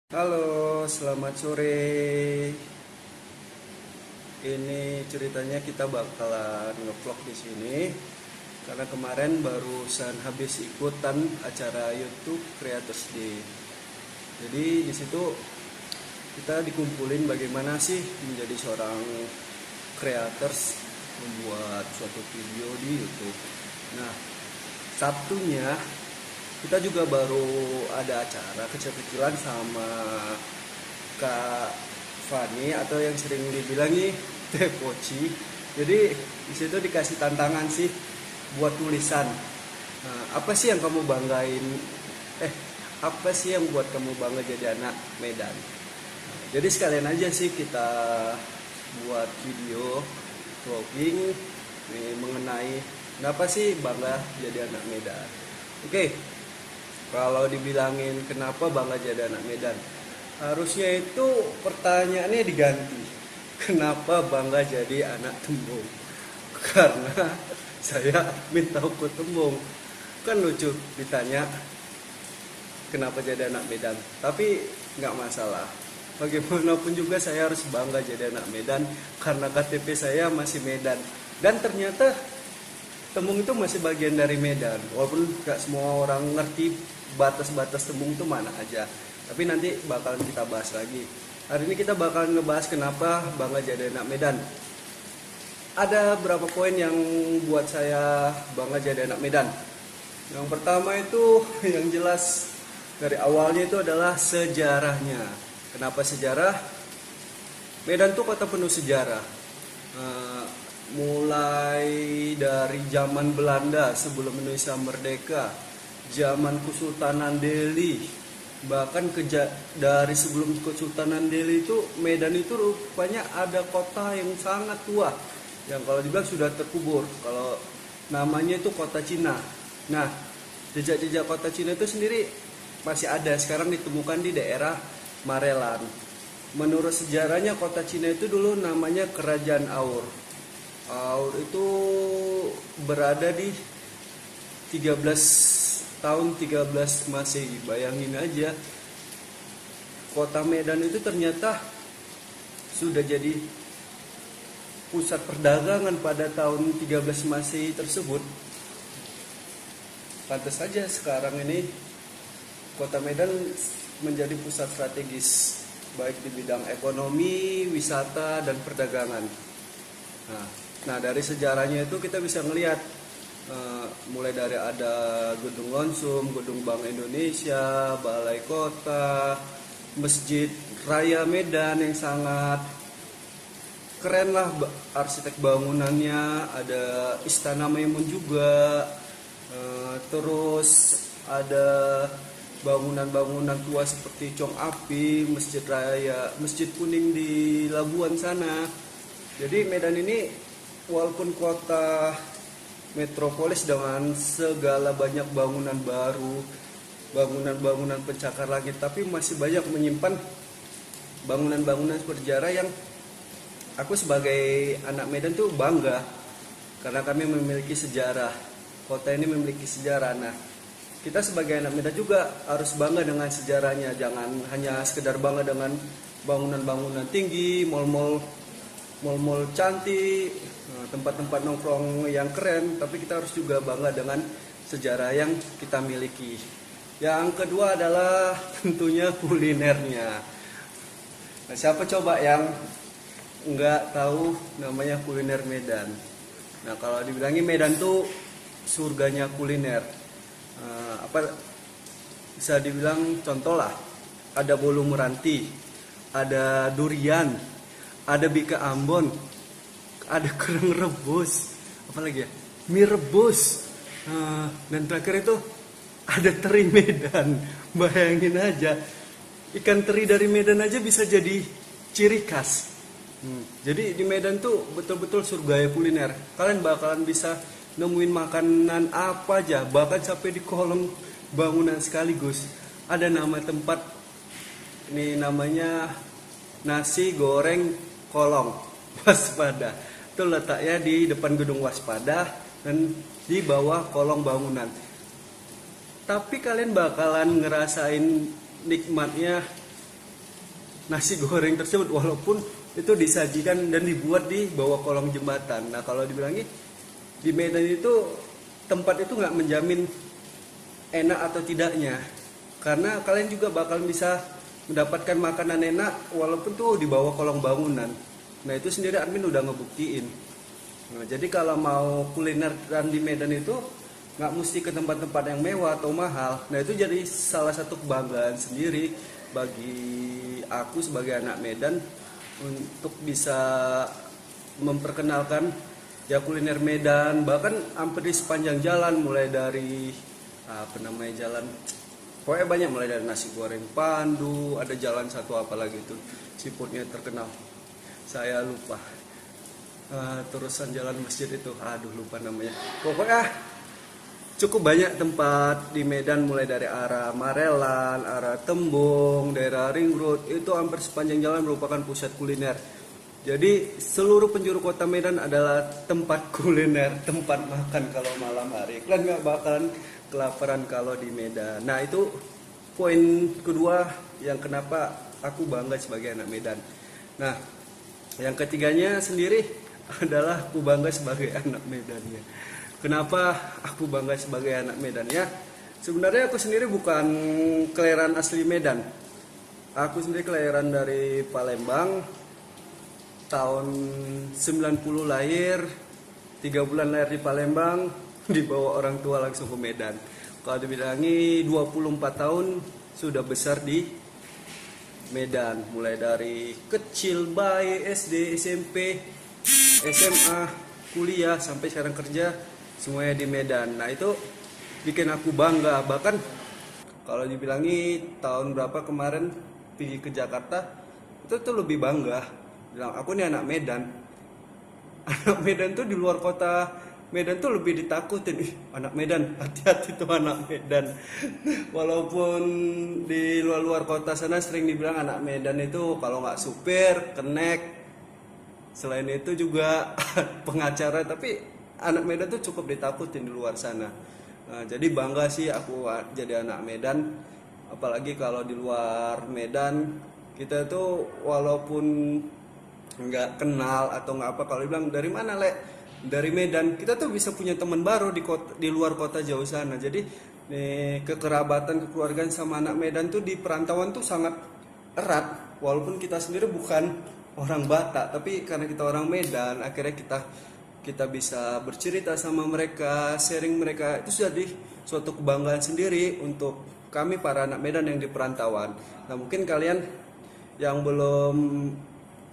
Halo, selamat sore. Ini ceritanya kita bakalan ngevlog di sini karena kemarin barusan habis ikutan acara YouTube Creators Day. Jadi di situ kita dikumpulin bagaimana sih menjadi seorang creators, membuat suatu video di YouTube. Nah, Sabtunya kita juga baru ada acara kecil-kecilan sama Kak Fani atau yang sering dibilang nih Teh Poci. Jadi di situ dikasih tantangan sih buat tulisan. Nah, apa sih yang kamu banggain? Apa sih yang buat kamu bangga jadi anak Medan? Jadi sekalian aja sih kita buat video vlogging mengenai kenapa sih bangga jadi anak Medan. Oke, kalau dibilangin kenapa bangga jadi anak Medan, harusnya itu pertanyaannya diganti. Kenapa bangga jadi anak Tembung? Karena saya minta hukum Tembung. Kan lucu ditanya kenapa jadi anak Medan. Tapi nggak masalah. Bagaimanapun juga saya harus bangga jadi anak Medan karena KTP saya masih Medan. Dan ternyata Tembung itu masih bagian dari Medan, walaupun gak semua orang ngerti batas-batas Tembung itu mana aja. Tapi nanti bakalan kita bahas lagi. Hari ini kita bakalan ngebahas kenapa bangga jadi anak Medan. Ada beberapa poin yang buat saya bangga jadi anak Medan. Yang pertama itu yang jelas dari awalnya itu adalah sejarahnya. Kenapa sejarah? Medan tuh kota penuh sejarah. Mulai dari zaman Belanda sebelum Indonesia merdeka, zaman Kesultanan Delhi, bahkan dari sebelum Kesultanan Delhi itu Medan itu rupanya ada kota yang sangat tua, yang kalau dibilang sudah terkubur. Kalau namanya itu kota Cina. Nah, jejak-jejak kota Cina itu sendiri masih ada, sekarang ditemukan di daerah Marelan. Menurut sejarahnya kota Cina itu dulu namanya Kerajaan Aur. Aur itu berada di 13 Masehi. Bayangin aja, kota Medan itu ternyata sudah jadi pusat perdagangan pada tahun 13 Masehi tersebut. Pantas saja sekarang ini kota Medan menjadi pusat strategis baik di bidang ekonomi, wisata, dan perdagangan. Nah, dari sejarahnya itu kita bisa melihat mulai dari ada Gedung Lonsum, Gedung Bank Indonesia, Balai Kota, Masjid Raya Medan yang sangat keren lah arsitek bangunannya, ada Istana Maimun juga, terus ada bangunan-bangunan tua seperti Cong Api, Masjid Raya, Masjid Kuning di Labuan sana. Jadi Medan ini walaupun kota metropolis dengan segala banyak bangunan baru, bangunan-bangunan pencakar langit, tapi masih banyak menyimpan bangunan-bangunan bersejarah yang aku sebagai anak Medan tuh bangga karena kami memiliki sejarah. Kota ini memiliki sejarah. Nah, kita sebagai anak Medan juga harus bangga dengan sejarahnya. Jangan hanya sekedar bangga dengan bangunan-bangunan tinggi, mall-mall cantik, tempat-tempat nongkrong yang keren, tapi kita harus juga bangga dengan sejarah yang kita miliki. Yang kedua adalah tentunya kulinernya. Nah, siapa coba yang nggak tahu namanya kuliner Medan? Nah, kalau dibilangin Medan tuh surganya kuliner, apa bisa dibilang contoh lah, ada bolu meranti, ada durian, ada bika Ambon, ada kerang rebus, apalagi ya, mie rebus, dan terakhir itu ada teri Medan. Bayangin aja, ikan teri dari Medan aja bisa jadi ciri khas. Jadi di Medan tuh betul-betul surga kuliner. Kalian bakalan bisa nemuin makanan apa aja, bahkan sampai di kolong bangunan sekaligus. Ada nama tempat, ini namanya nasi goreng kolong waspada. Itu letaknya di depan gedung waspada dan di bawah kolong bangunan. Tapi kalian bakalan ngerasain nikmatnya nasi goreng tersebut, walaupun itu disajikan dan dibuat di bawah kolong jembatan. Nah kalau dibilangi di Medan itu tempat itu nggak menjamin enak atau tidaknya, karena kalian juga bakal bisa mendapatkan makanan enak walaupun tuh di bawah kolong bangunan. Nah itu sendiri admin udah ngebuktiin. Nah, jadi kalau mau kuliner dan di Medan itu nggak mesti ke tempat-tempat yang mewah atau mahal. Nah itu jadi salah satu kebanggaan sendiri bagi aku sebagai anak Medan untuk bisa memperkenalkan ya kuliner Medan, bahkan hampir di sepanjang jalan, mulai dari apa namanya jalan, pokoknya banyak, mulai dari nasi goreng Pandu, ada jalan satu apa lagi itu seafoodnya terkenal, saya lupa. Terusan jalan masjid itu, aduh lupa namanya. Pokoknya cukup banyak tempat di Medan, mulai dari arah Marelan, arah Tembung, daerah Ring Road, itu hampir sepanjang jalan merupakan pusat kuliner. Jadi seluruh penjuru kota Medan adalah tempat kuliner, tempat makan kalau malam hari. Kalian nggak bakalan kelaparan kalau di Medan. Nah itu poin kedua yang kenapa aku bangga sebagai anak Medan. Nah yang ketiganya sendiri adalah aku bangga sebagai anak Medannya. Kenapa aku bangga sebagai anak Medan ya? Sebenarnya aku sendiri bukan kelahiran asli Medan. Aku sendiri kelahiran dari Palembang. Tahun 90 lahir, 3 bulan lahir di Palembang, dibawa orang tua langsung ke Medan. Kalau dibilangi 24 tahun sudah besar di Medan. Mulai dari kecil, bayi, SD, SMP, SMA, kuliah, sampai sekarang kerja, semuanya di Medan. Nah itu bikin aku bangga. Bahkan kalau dibilangi tahun berapa kemarin pergi ke Jakarta, itu tuh lebih bangga. Bilang aku nih anak Medan. Anak Medan tuh di luar kota Medan tuh lebih ditakutin. Anak Medan, hati-hati tuh anak Medan. Walaupun di luar kota sana sering dibilang anak Medan itu kalau nggak supir, kenek. Selain itu juga pengacara, tapi anak Medan tuh cukup ditakutin di luar sana. Nah, jadi bangga sih aku jadi anak Medan. Apalagi kalau di luar Medan kita tuh walaupun nggak kenal atau nggak apa, kalau bilang dari mana Le, dari Medan, kita tuh bisa punya teman baru di luar kota jauh sana. Jadi kekerabatan, kekeluargaan sama anak Medan tuh di perantauan tuh sangat erat. Walaupun kita sendiri bukan orang Batak, tapi karena kita orang Medan, akhirnya kita bisa bercerita sama mereka, sharing mereka. Itu jadi suatu kebanggaan sendiri untuk kami para anak Medan yang di perantauan. Nah mungkin kalian yang belum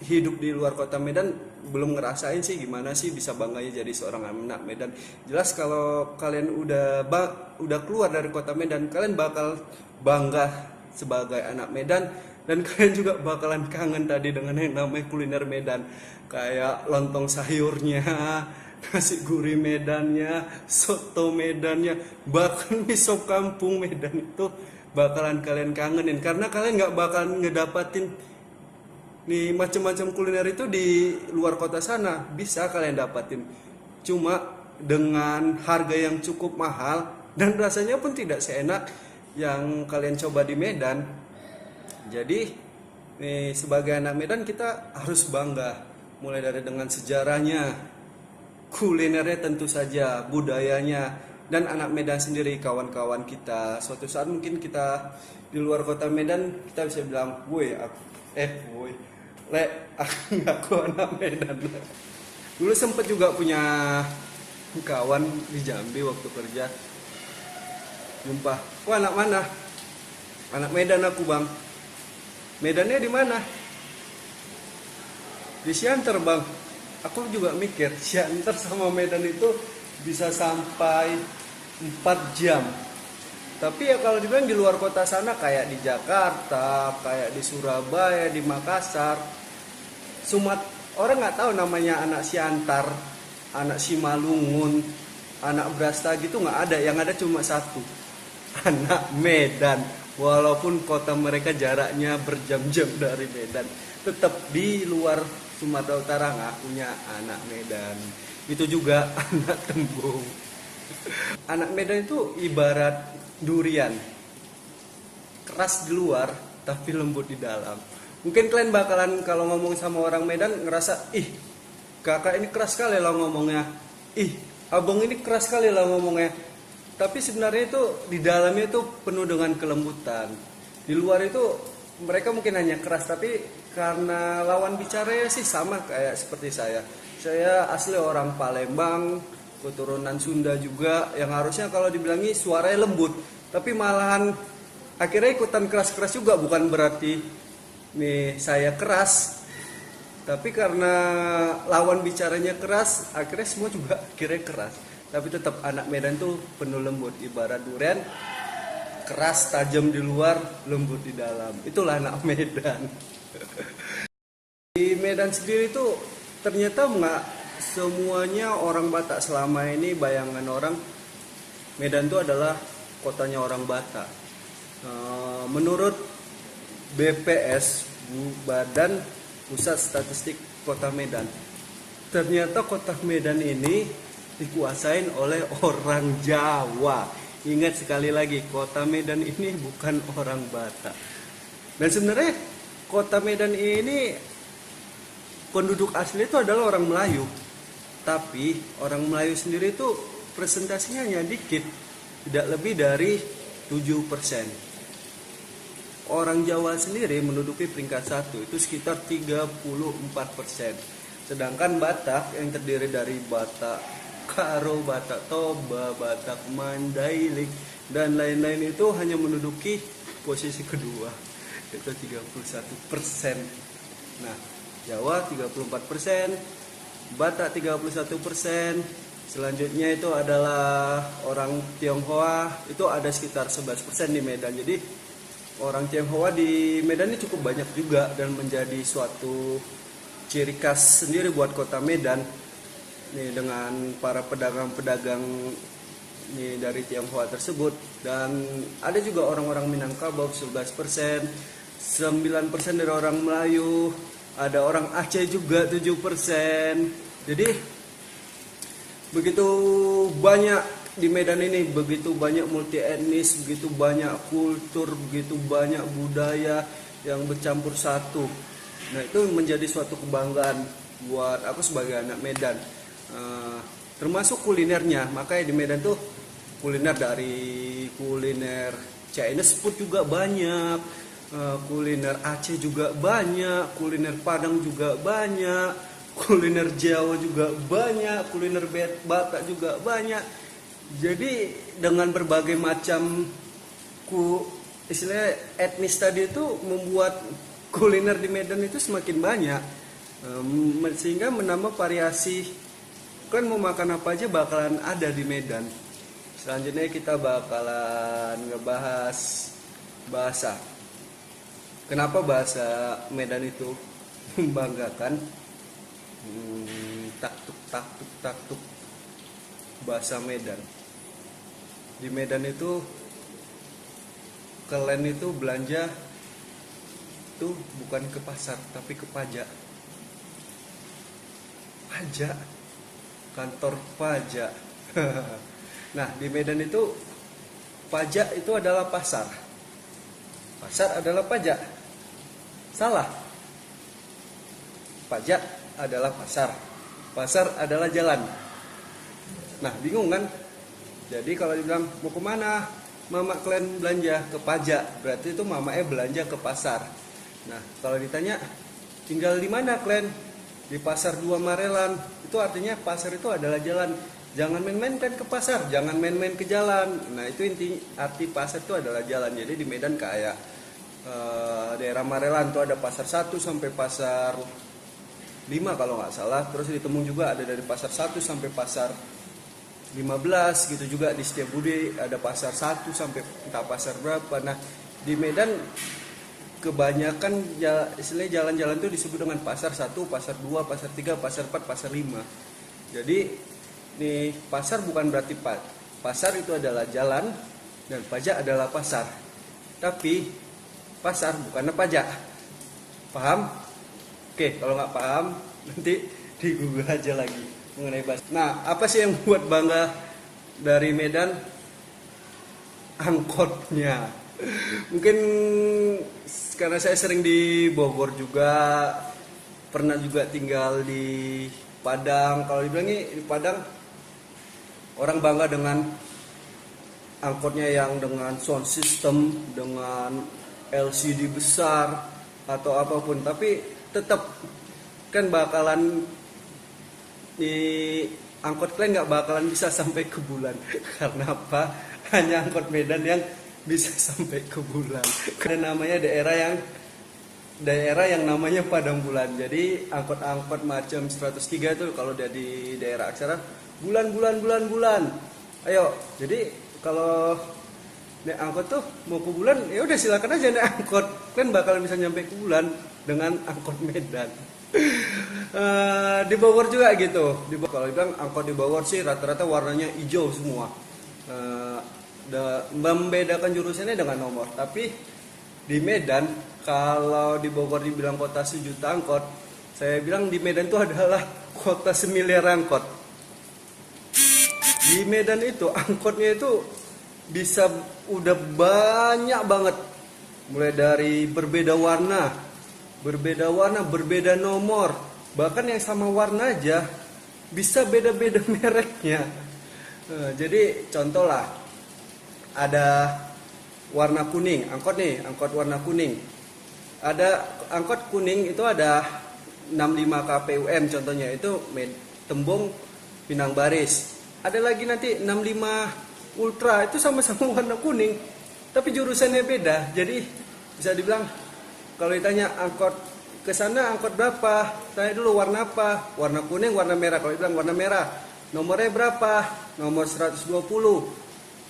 hidup di luar kota Medan belum ngerasain sih gimana sih bisa bangganya jadi seorang anak Medan. Jelas kalau kalian udah keluar dari kota Medan, kalian bakal bangga sebagai anak Medan, dan kalian juga bakalan kangen tadi dengan yang namanya kuliner Medan, kayak lontong sayurnya, nasi gurih Medannya, soto Medannya, bahkan mie sop kampung Medan itu bakalan kalian kangenin, karena kalian nggak bakalan ngedapatin nih macam-macam kuliner itu di luar kota sana. Bisa kalian dapatin, cuma dengan harga yang cukup mahal dan rasanya pun tidak seenak yang kalian coba di Medan. Jadi sebagai anak Medan kita harus bangga, mulai dari dengan sejarahnya, kulinernya tentu saja, budayanya, dan anak Medan sendiri, kawan-kawan kita. Suatu saat mungkin kita di luar kota Medan, kita bisa bilang, aku anak Medan. Dulu sempet juga punya kawan di Jambi waktu kerja, jumpa, wah anak mana? Anak Medan aku bang. Medannya di mana? Di Siantar bang. Aku juga mikir Siantar sama Medan itu bisa sampai 4 jam. Tapi ya kalau dibilang di luar kota sana, kayak di Jakarta, kayak di Surabaya, di Makassar, orang nggak tahu namanya anak Siantar, anak Simalungun, anak Brastagi itu nggak ada. Yang ada cuma satu, anak Medan. Walaupun kota mereka jaraknya berjam-jam dari Medan, tetap di luar Sumatera Utara nggak punya anak Medan. Itu juga anak Tembung. Anak Medan itu ibarat durian, keras di luar tapi lembut di dalam. Mungkin kalian bakalan kalau ngomong sama orang Medan ngerasa, ih kakak ini keras sekali lah ngomongnya, ih abang ini keras sekali lah ngomongnya. Tapi sebenarnya itu di dalamnya itu penuh dengan kelembutan. Di luar itu mereka mungkin hanya keras, tapi karena lawan bicaranya sih sama kayak seperti saya. Saya asli orang Palembang, keturunan Sunda juga, yang harusnya kalau dibilangi suaranya lembut, tapi malahan akhirnya ikutan keras-keras juga. Bukan berarti nih saya keras, tapi karena lawan bicaranya keras, akhirnya semua juga akhirnya keras. Tapi tetap anak Medan tuh penuh lembut, ibarat durian, keras tajam di luar, lembut di dalam. Itulah anak Medan. Di Medan sendiri tuh ternyata nggak semuanya orang Batak. Selama ini bayangan orang Medan tuh adalah kotanya orang Batak. Menurut BPS, Badan Pusat Statistik Kota Medan, ternyata kota Medan ini dikuasain oleh orang Jawa. Ingat sekali lagi, kota Medan ini bukan orang Batak. Dan sebenarnya kota Medan ini penduduk asli itu adalah orang Melayu. Tapi orang Melayu sendiri itu presentasinya hanya dikit, tidak lebih dari 7%. Orang Jawa sendiri menduduki peringkat 1, itu sekitar 34%. Sedangkan Batak yang terdiri dari Batak Karo, Batak Toba, Batak Mandailing, dan lain-lain itu hanya menduduki posisi kedua, itu 31%. Nah, Jawa 34%, Batak 31%, selanjutnya itu adalah orang Tionghoa, itu ada sekitar 11% di Medan. Jadi orang Tionghoa di Medan ini cukup banyak juga, dan menjadi suatu ciri khas sendiri buat kota Medan nih, dengan para pedagang-pedagang nih dari Tionghoa tersebut. Dan ada juga orang-orang Minangkabau 11%, 9% dari orang Melayu, ada orang Aceh juga 7%. Jadi begitu banyak di Medan ini, begitu banyak multi etnis, begitu banyak kultur, begitu banyak budaya yang bercampur satu. Nah, itu menjadi suatu kebanggaan buat aku sebagai anak Medan. Termasuk kulinernya. Makanya di Medan tuh kuliner, dari kuliner Chinese food juga banyak, kuliner Aceh juga banyak, kuliner Padang juga banyak, kuliner Jawa juga banyak, kuliner Batak juga banyak. Jadi dengan berbagai macam istilahnya etnis tadi itu membuat kuliner di Medan itu semakin banyak, sehingga menambah variasi. Kan mau makan apa aja bakalan ada di Medan. Selanjutnya kita bakalan ngebahas bahasa. Kenapa bahasa Medan itu membanggakan? Taktuk taktuk taktuk, bahasa Medan. Di Medan itu kalian itu belanja tuh bukan ke pasar tapi ke pajak. Pajak, kantor pajak. Nah, di Medan itu pajak itu adalah pasar. Pasar adalah pajak. Salah. Pajak adalah pasar. Pasar adalah jalan. Nah, bingung kan? Jadi kalau dibilang mau kemana, mama kalian belanja ke pajak, berarti itu mamanya belanja ke pasar. Nah, kalau ditanya tinggal di mana kalian, di pasar 2 Marelan, itu artinya pasar itu adalah jalan. Jangan main-main kan ke pasar, jangan main-main ke jalan. Nah, itu arti pasar itu adalah jalan. Jadi di Medan kayak daerah Marelan tuh ada pasar 1 sampai pasar 5 kalau nggak salah. Terus di Temung juga ada dari pasar 1 sampai pasar 15 gitu. Juga di Setiabudi ada pasar 1 sampai entah pasar berapa. Nah, di Medan kebanyakan istilahnya jalan-jalan itu disebut dengan pasar 1, pasar 2, pasar 3, pasar 4, pasar 5. Jadi nih, pasar bukan berarti pasar itu adalah jalan dan pajak adalah pasar. Tapi pasar bukannya pajak. Paham? Oke, kalau nggak paham nanti di Google aja lagi mengenai bahasa. Nah, apa sih yang buat bangga dari Medan? Angkotnya. Mungkin karena saya sering di Bogor juga, pernah juga tinggal di Padang. Kalau dibilang di Padang orang bangga dengan angkotnya yang dengan sound system, dengan LCD besar atau apapun, tapi tetap kan bakalan di angkot kalian nggak bakalan bisa sampai ke bulan. Karena apa? Hanya angkot Medan yang bisa sampai ke bulan. Karena namanya daerah yang namanya Padang Bulan. Jadi angkot-angkot macam 103 itu kalau di daerah Aksara bulan. Ayo, jadi kalau naik angkot tuh mau ke bulan, ya udah silakan aja naik angkot. Kalian bakalan bisa nyampe ke bulan dengan angkot Medan. Di Bogor juga gitu. Kalau bilang angkot di Bogor sih rata-rata warnanya hijau semua. Membedakan jurusannya dengan nomor. Tapi di Medan, kalau di Bogor dibilang kota sejuta angkot, saya bilang di Medan itu adalah kota semiliar angkot. Di Medan itu angkotnya itu bisa udah banyak banget, mulai dari berbeda warna, berbeda nomor, bahkan yang sama warna aja bisa beda-beda mereknya. Jadi contoh lah, ada warna kuning, angkot warna kuning. Ada angkot kuning itu ada 65 KPUM contohnya, itu Tembung Pinang Baris. Ada lagi nanti 65 Ultra, itu sama-sama warna kuning, tapi jurusannya beda. Jadi bisa dibilang kalau ditanya angkot ke sana angkot berapa, tanya dulu warna apa, warna kuning, warna merah. Kalau dibilang warna merah, nomornya berapa, nomor 120,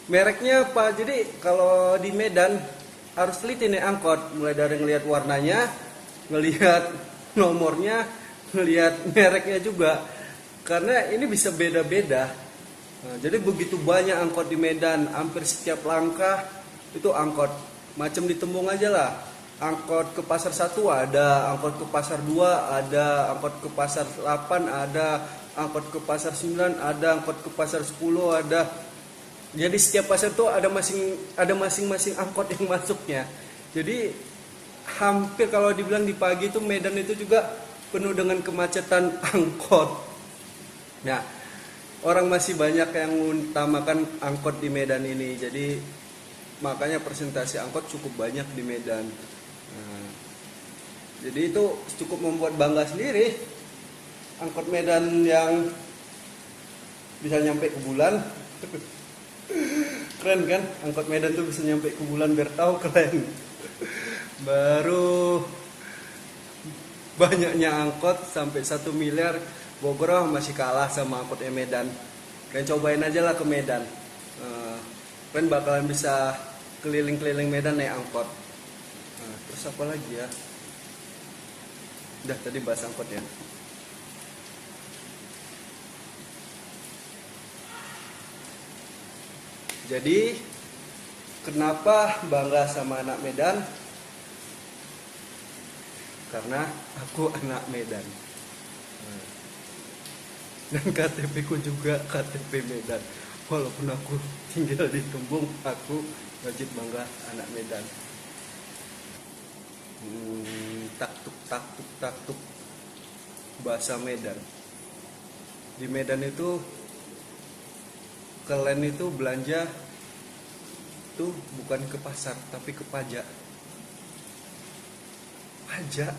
mereknya apa. Jadi kalau di Medan harus teliti nih angkot, mulai dari ngelihat warnanya, ngelihat nomornya, ngelihat mereknya juga, karena ini bisa beda-beda. Nah, jadi begitu banyak angkot di Medan, hampir setiap langkah itu angkot. Macam di Tembung aja lah, angkot ke Pasar 1 ada, angkot ke Pasar 2 ada, angkot ke Pasar 8 ada, angkot ke Pasar 9 ada, angkot ke Pasar 10 ada. Jadi setiap pasar itu ada masing-masing angkot yang masuknya. Jadi hampir kalau dibilang di pagi itu Medan itu juga penuh dengan kemacetan angkot. Nah, orang masih banyak yang mengutamakan angkot di Medan ini. Jadi makanya presentasi angkot cukup banyak di Medan. Nah, jadi itu cukup membuat bangga sendiri. Angkot Medan yang bisa nyampe ke bulan. Keren kan? Angkot Medan tuh bisa nyampe ke bulan, biar tahu keren. Baru banyaknya angkot sampai 1 miliar, Bogor masih kalah sama angkotnya Medan. Kalian cobain aja lah ke Medan. Kalian bakalan bisa keliling-keliling Medan naik angkot. Terus apa lagi ya? Udah tadi bahas angkot ya. Jadi kenapa bangga sama anak Medan? Karena aku anak Medan. Dan KTP ku juga KTP Medan. Walaupun aku tinggal di Tembung, aku wajib bangga anak Medan. Taktuk bahasa Medan. Di Medan itu kalian itu belanja tuh bukan ke pasar tapi ke pajak. Pajak,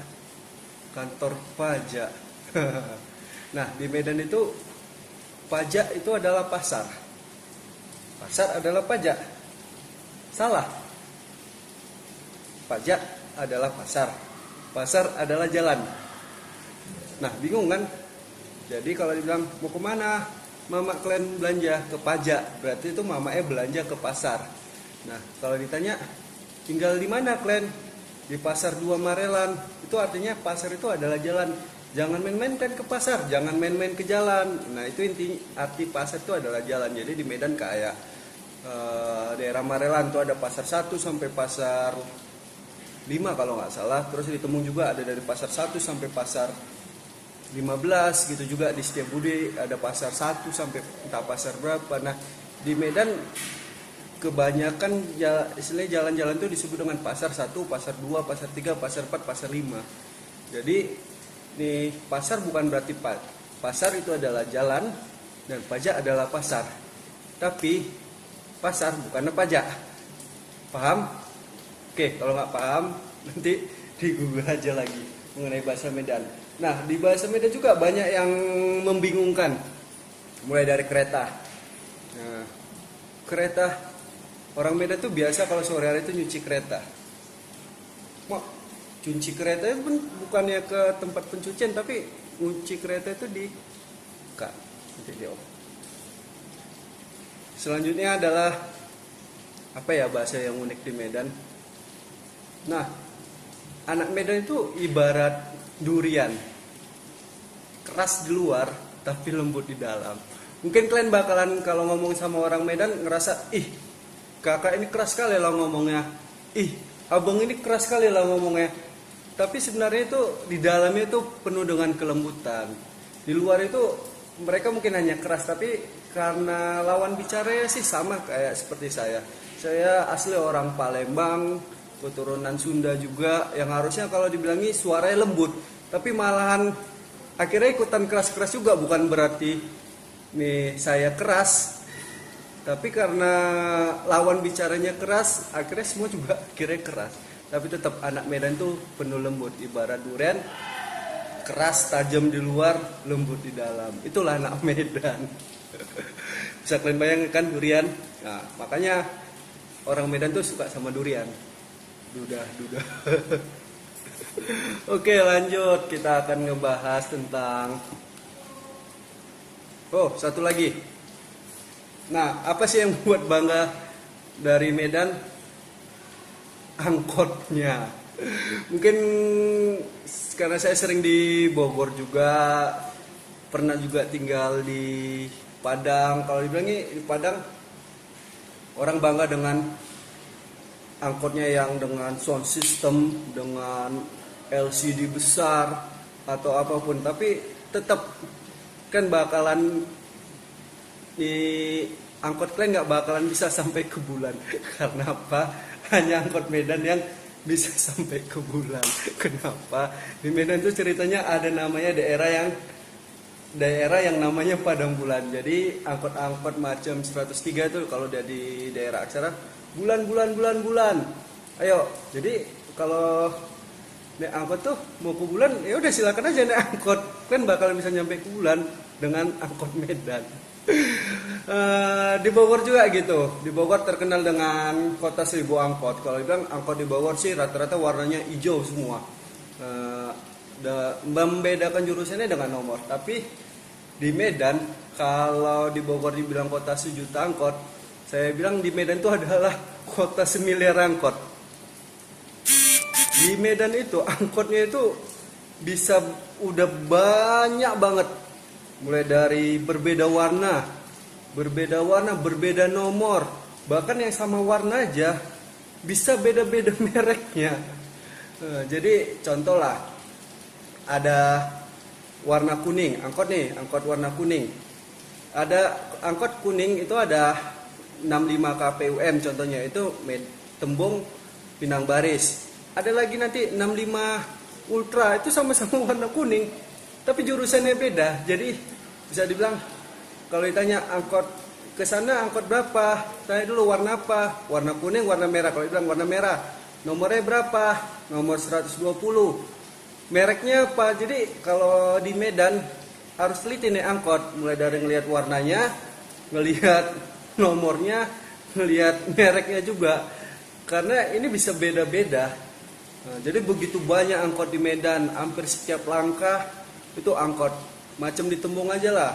kantor pajak. Nah, di Medan itu pajak itu adalah pasar. Pasar adalah pajak. Salah. Pajak adalah pasar. Pasar adalah jalan. Nah, bingung kan? Jadi kalau dibilang mau kemana? Mama kalian belanja ke pajak, berarti itu mamanya belanja ke pasar. Nah, kalau ditanya tinggal di mana kalian? Di Pasar 2 Marelan. Itu artinya pasar itu adalah jalan. Jangan main-main kan ke pasar, jangan main-main ke jalan. Nah, itu arti pasar itu adalah jalan. Jadi di Medan kayak daerah Marelan tuh ada Pasar 1 sampai Pasar 5 kalau nggak salah. Terus di Tembung juga ada dari Pasar 1 sampai Pasar 15 gitu juga. Di Setiabudi ada Pasar 1 sampai entah pasar berapa. Nah, di Medan kebanyakan istilahnya jalan-jalan itu disebut dengan pasar 1, pasar 2, pasar 3, pasar 4, pasar 5. Jadi nih pasar bukan berarti pasar itu adalah jalan dan pajak adalah pasar. Tapi pasar bukannya pajak. Paham? Oke, kalau nggak paham nanti di Google aja lagi mengenai bahasa Medan. Nah, di bahasa Medan juga banyak yang membingungkan. Mulai dari kereta. Nah, kereta, orang Medan tuh biasa kalau sore hari itu nyuci kereta. Mau cuci kereta itu bukannya ke tempat pencucian, tapi nyuci kereta itu di kak. Selanjutnya adalah apa ya bahasa yang unik di Medan. Nah, anak Medan itu ibarat durian, keras di luar tapi lembut di dalam. Mungkin kalian bakalan kalau ngomong sama orang Medan ngerasa, ih kakak ini keras sekali lah ngomongnya, ih abang ini keras sekali lah ngomongnya. Tapi sebenarnya itu di dalamnya itu penuh dengan kelembutan. Di luar itu mereka mungkin hanya keras, tapi karena lawan bicaranya sih sama kayak seperti saya. Saya asli orang Palembang, keturunan Sunda juga, yang harusnya kalau dibilangi suaranya lembut, tapi malahan akhirnya ikutan keras-keras juga. Bukan berarti nih saya keras, tapi karena lawan bicaranya keras, akhirnya semua juga akhirnya keras. Tapi tetap anak Medan tuh penuh lembut, ibarat durian, keras tajam di luar, lembut di dalam. Itulah anak Medan. Bisa kalian bayangkan durian. Nah, makanya orang Medan tuh suka sama durian. Dudah. Oke, lanjut. Kita akan ngebahas tentang satu lagi. Nah, apa sih yang buat bangga dari Medan? Angkotnya. Mungkin karena saya sering di Bogor juga, pernah juga tinggal di Padang. Kalau dibilangi di Padang, orang bangga dengan angkotnya yang dengan sound system, dengan LCD besar atau apapun. Tapi tetap kan bakalan di angkot kalian nggak bakalan bisa sampai ke bulan. Karena apa? Hanya angkot Medan yang bisa sampai ke bulan. Kenapa? Di Medan itu ceritanya ada namanya daerah yang namanya Padang Bulan. Jadi angkot-angkot macam 103 itu kalau udah di daerah Aksara, bulan. Ayo, jadi kalau naik angkot tuh mau ke bulan, ya udah silakan aja naik angkot. Kan bakal bisa nyampe ke bulan dengan angkot Medan. Di Bogor juga gitu. Di Bogor terkenal dengan kota 1000 angkot. Kalau bilang angkot di Bogor sih rata-rata warnanya hijau semua. Membedakan jurusannya dengan nomor. Tapi di Medan, kalau di Bogor dibilang kota 1 juta angkot, saya bilang di Medan itu adalah kota 1 miliar angkot. Di Medan itu angkotnya itu bisa udah banyak banget. Mulai dari berbeda warna, berbeda nomor, bahkan yang sama warna aja bisa beda-beda mereknya. Jadi contoh lah, ada warna kuning, angkot warna kuning. Ada angkot kuning itu ada 65 KPUM contohnya, itu Tembung Pinang Baris. Ada lagi nanti 65 Ultra, itu sama-sama warna kuning, tapi jurusannya beda. Jadi bisa dibilang kalau ditanya angkot ke sana angkot berapa, tanya dulu warna apa, warna kuning, warna merah. Kalau dibilang warna merah, nomornya berapa, nomor 120, mereknya apa. Jadi kalau di Medan harus teliti nih angkot, mulai dari ngelihat warnanya, ngelihat nomornya, ngelihat mereknya juga, karena ini bisa beda-beda. Nah, jadi begitu banyak angkot di Medan, hampir setiap langkah itu angkot. Macam di Tembung aja lah,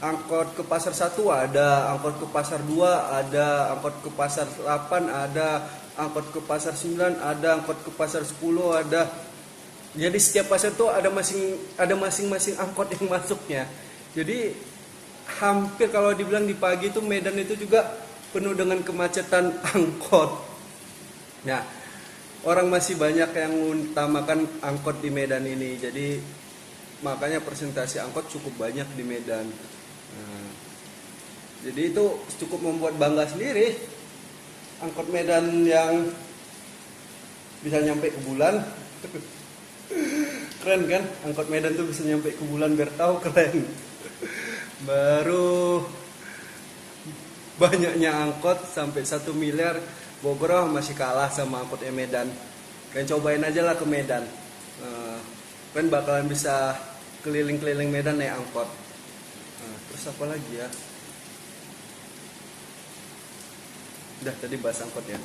angkot ke pasar 1 ada, angkot ke pasar 2 ada, angkot ke pasar 8 ada, angkot ke pasar 9 ada, angkot ke pasar 10 ada. Jadi setiap pasar itu ada masing-masing angkot yang masuknya. Jadi hampir kalau dibilang di pagi itu Medan itu juga penuh dengan kemacetan angkot. Nah, orang masih banyak yang mengutamakan angkot di Medan ini. Jadi makanya presentasi angkot cukup banyak di Medan. Nah, jadi itu cukup membuat bangga sendiri. angkot Medan yang bisa nyampe ke bulan. Keren kan, angkot Medan tuh bisa nyampe ke bulan, biar tahu keren. Baru banyaknya angkot sampai 1 miliar, Bogor masih kalah sama angkot Medan. Kalian cobain aja lah ke Medan. Kalian bakalan bisa keliling-keliling Medan naik angkot. Terus apa lagi ya? Udah tadi bahas angkot ya.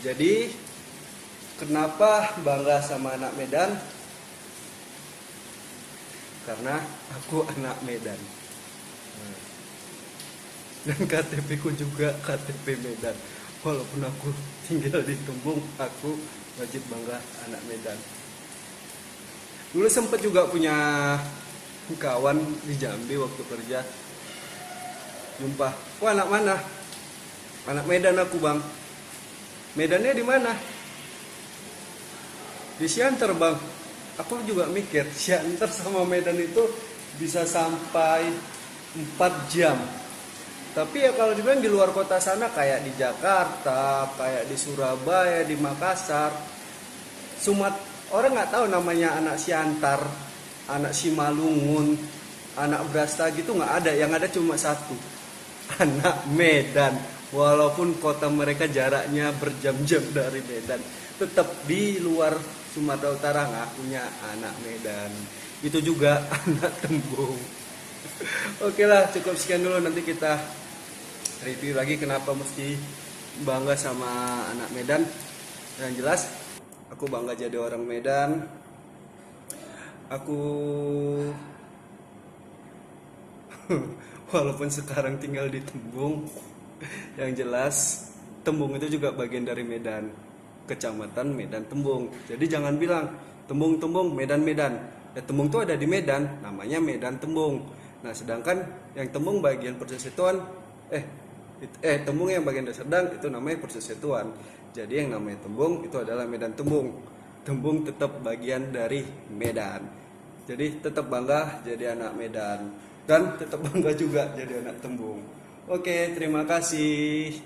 Jadi kenapa bangga sama anak Medan? Karena aku anak Medan. Dan KTP ku juga KTP Medan. Walaupun aku tinggal di Tumbung, aku wajib bangga anak Medan. Dulu sempet juga punya kawan di Jambi waktu kerja. Jumpa, wah anak mana? Anak Medan aku bang. Medannya di mana? Di Siantar bang. Aku juga mikir, Siantar sama Medan itu bisa sampai 4 jam. Tapi ya kalau dibilang di luar kota sana, kayak di Jakarta, kayak di Surabaya, di Makassar, orang nggak tahu namanya anak Siantar, anak Simalungun, anak Brastagi itu nggak ada. Yang ada cuma satu, anak Medan. Walaupun kota mereka jaraknya berjam-jam dari Medan, tetap di luar Sumatera Utara ngakunya anak Medan. Itu juga anak Tembung. Oke lah, cukup sekian dulu. Nanti kita review lagi kenapa mesti bangga sama anak Medan. Yang jelas, aku bangga jadi orang Medan. Aku walaupun sekarang tinggal di Tembung, yang jelas Tembung itu juga bagian dari Medan, Kecamatan Medan Tembung. Jadi jangan bilang Tembung Medan. Ya, Tembung itu ada di Medan, namanya Medan Tembung. Nah, sedangkan yang Tembung bagian Persetuan, Tembung yang bagian Serdang itu namanya Persetuan. Jadi yang namanya Tembung itu adalah Medan Tembung. Tembung tetap bagian dari Medan. Jadi tetap bangga jadi anak Medan dan tetap bangga juga jadi anak Tembung. Oke, terima kasih.